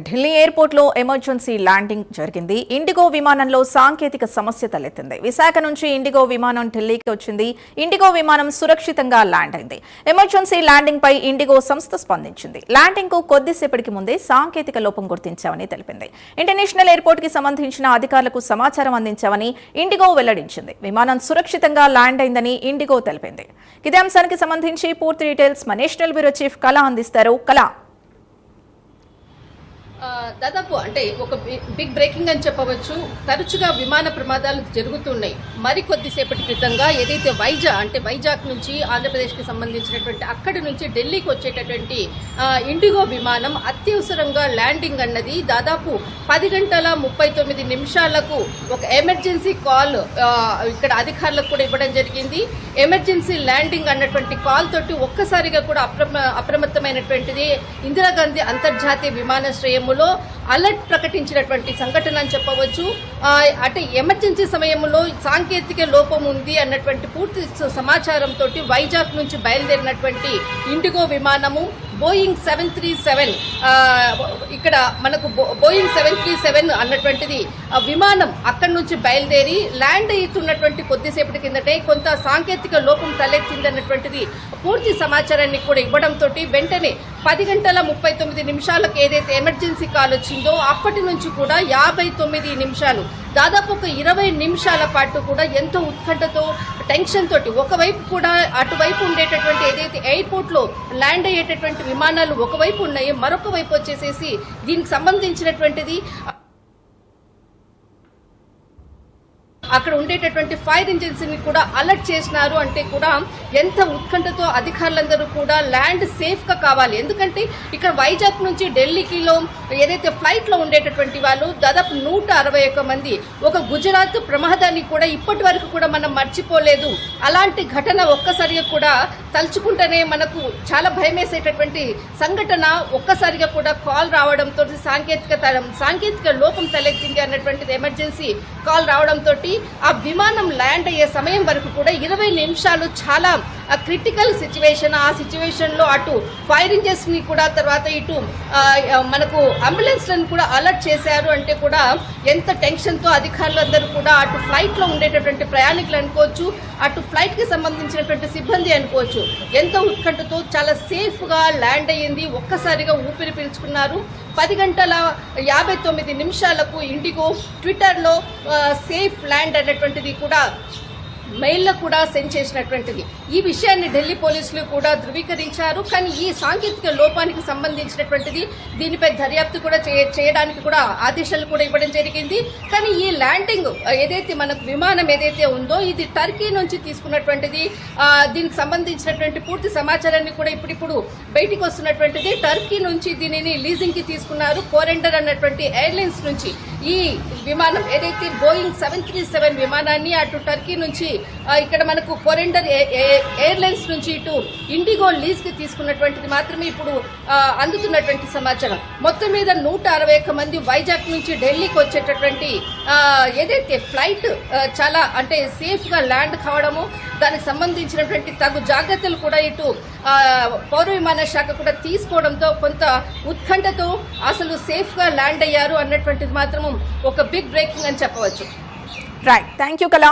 ఢిల్లీ ఎయిర్పోర్ట్లో emergency landing జరిగింది. IndiGo విమానంలో సాంకేతిక సమస్య తలెత్తింది. విశాఖ నుంచి ఇండిగో విమానం ఢిల్లీకి వచ్చింది. ఇండిగో విమానం సురక్షితంగా ల్యాండ్ అయింది. ఎమర్జెన్సీ ల్యాండింగ్ పై ఇండిగో సంస్థ స్పందించింది. ల్యాండింగ్ కు కొద్దిసేపటికి ముందే సాంకేతిక లోపం గుర్తించామని తెలిపింది. ఇంటర్నేషనల్ ఎయిర్పోర్ట్ కి సంబంధించిన అధికారులకు సమాచారం అందించామని ఇండిగో వెల్లడించింది. విమానం సురక్షితంగా ల్యాండ్ అయిందని ఇండిగో తెలిపింది. ఇదే అంశానికి సంబంధించి పూర్తి డీటెయిల్స్ మా నేషనల్ బ్యూరో చీఫ్ కళ అందిస్తారు. కళ, దాదాపు అంటే ఒక బిగ్ బ్రేకింగ్ అని చెప్పవచ్చు. తరచుగా విమాన ప్రమాదాలు జరుగుతున్నాయి. కొద్దిసేపటి క్రితంగా ఏదైతే వైజాగ్ నుంచి ఆంధ్రప్రదేశ్కి సంబంధించినటువంటి అక్కడి నుంచి ఢిల్లీకి వచ్చేటటువంటి ఇండిగో విమానం అత్యవసరంగా ల్యాండింగ్ అన్నది దాదాపు 10:39 ఒక ఎమర్జెన్సీ కాల్ ఇక్కడ అధికారులకు కూడా ఇవ్వడం జరిగింది. ఎమర్జెన్సీ ల్యాండింగ్ అన్నటువంటి కాల్ తోటి ఒక్కసారిగా కూడా అప్రమత్తమైనటువంటిది ఇందిరాగాంధీ అంతర్జాతీయ విమానాశ్రయం అలర్ట్ ప్రకటించినటువంటి సంఘటన అని చెప్పవచ్చు. అంటే ఎమర్జెన్సీ సమయంలో సాంకేతిక లోపం ఉంది అన్నటువంటి పూర్తి సమాచారంతో వైజాగ్ నుంచి బయలుదేరినటువంటి ఇండిగో విమానము బోయింగ్ 737 ఇక్కడ మనకు బోయింగ్ 737 అన్నటువంటిది విమానం అక్కడి నుంచి బయలుదేరి ల్యాండ్ అవుతున్నటువంటి కొద్దిసేపటి కిందటే కొంత సాంకేతిక లోపం తలెత్తింది అన్నటువంటిది పూర్తి సమాచారాన్ని కూడా ఇవ్వడంతో వెంటనే 10:39 ఏదైతే ఎమర్జెన్సీ కాల్ వచ్చిందో అప్పటి నుంచి కూడా 59 నిమిషాలు దాదాపు ఒక 20 నిమిషాల పాటు కూడా ఎంతో ఉత్కంఠతో టెన్షన్ తోటి ఒకవైపు కూడా అటువైపు ఉండేటటువంటి ఏదైతే ఎయిర్పోర్ట్ లో ల్యాండ్ అయ్యేటటువంటి విమానాలు ఒకవైపు ఉన్నాయి, మరొక వైపు వచ్చేసేసి దీనికి సంబంధించినటువంటిది అక్కడ ఉండేటటువంటి ఫైర్ ఇంజిన్స్ ని కూడా అలర్ట్ చేసినారు. అంటే కూడా ఎంత ఉత్కంఠతో అధికారులందరూ కూడా ల్యాండ్ సేఫ్ గా కావాలి. ఎందుకంటే ఇక్కడ వైజాగ్ నుంచి ఢిల్లీకిలో ఏదైతే ఫ్లైట్ లో ఉండేటటువంటి వాళ్ళు దాదాపు 161 మంది ఒక గుజరాత్ ప్రమాదాన్ని కూడా ఇప్పటి వరకు కూడా మనం మర్చిపోలేదు. అలాంటి ఘటన ఒక్కసారిగా కూడా తలుచుకుంటేనే మనకు చాలా భయమేసేటటువంటి సంఘటన ఒక్కసారిగా కూడా కాల్ రావడంతో సాంకేతిక లోపం తలెత్తింది అన్నటువంటిది ఎమర్జెన్సీ కాల్ రావడంతో ఆ విమానం ల్యాండ్ అయ్యే సమయం వరకు కూడా 20 నిమిషాలు చాలా క్రిటికల్ సిచ్యువేషన్. ఆ సిచ్యువేషన్ లో అటు ఫైర్ ఇంజిన్స్ ని కూడా తర్వాత ఇటు మనకు అంబులెన్స్ లను కూడా అలర్ట్ చేశారు. అంటే కూడా ఎంత టెన్షన్ తో అధికారులు అందరూ కూడా అటు ఫ్లైట్ లో ఉండేటటువంటి ప్రయాణికులు అనుకోవచ్చు, అటు ఫ్లైట్ కి సంబంధించినటువంటి సిబ్బంది అనుకోవచ్చు, ఎంతో ఉత్కంఠతో చాలా సేఫ్ గా ల్యాండ్ అయ్యింది. ఒక్కసారిగా ఊపిరి పీల్చుకున్నారు. 10:59 ఇండిగో ట్విట్టర్ లో సేఫ్ ల్యాండ్ అనేటువంటిది కూడా మెయిల్లో కూడా సెండ్ చేసినటువంటిది. ఈ విషయాన్ని ఢిల్లీ పోలీసులు కూడా ధృవీకరించారు. కానీ ఈ సాంకేతిక లోపానికి సంబంధించినటువంటిది దీనిపై దర్యాప్తు కూడా చేయడానికి కూడా ఆదేశాలు కూడా ఇవ్వడం జరిగింది. కానీ ఈ ల్యాండింగ్ ఏదైతే మనకు విమానం ఏదైతే ఉందో ఇది టర్కీ నుంచి తీసుకున్నటువంటిది. దీనికి సంబంధించినటువంటి పూర్తి సమాచారాన్ని కూడా ఇప్పుడు బయటికి వస్తున్నటువంటిది. టర్కీ నుంచి దీనిని లీజింగ్ కి తీసుకున్నారు. కోరెండర్ అన్నటువంటి ఎయిర్లైన్స్ నుంచి ఈ విమానం ఏదైతే బోయింగ్ 737 విమానాన్ని అటు టర్కీ నుంచి ఇక్కడ మనకు కోరెండర్ ఎయిర్లైన్స్ నుంచి ఇటు ఇండిగో లీజ్ కి తీసుకున్నటువంటిది మాత్రమే ఇప్పుడు అందుతున్నటువంటి సమాచారం. మొత్తం మీద 161 మంది వైజాగ్ నుంచి ఢిల్లీకి వచ్చేటటువంటి ఏదైతే ఫ్లైట్ చాలా అంటే సేఫ్ గా ల్యాండ్ కావడము, దానికి సంబంధించినటువంటి తగు జాగ్రత్తలు కూడా ఇటు పౌర విమాన శాఖ కూడా తీసుకోవడంతో కొంత ఉత్కంఠతో అసలు సేఫ్ గా ల్యాండ్ అయ్యారు అన్నటువంటిది మాత్రం ఒక బిగ్ బ్రేకింగ్ అని చెప్పవచ్చు. రైట్, థ్యాంక్ యూ కళ.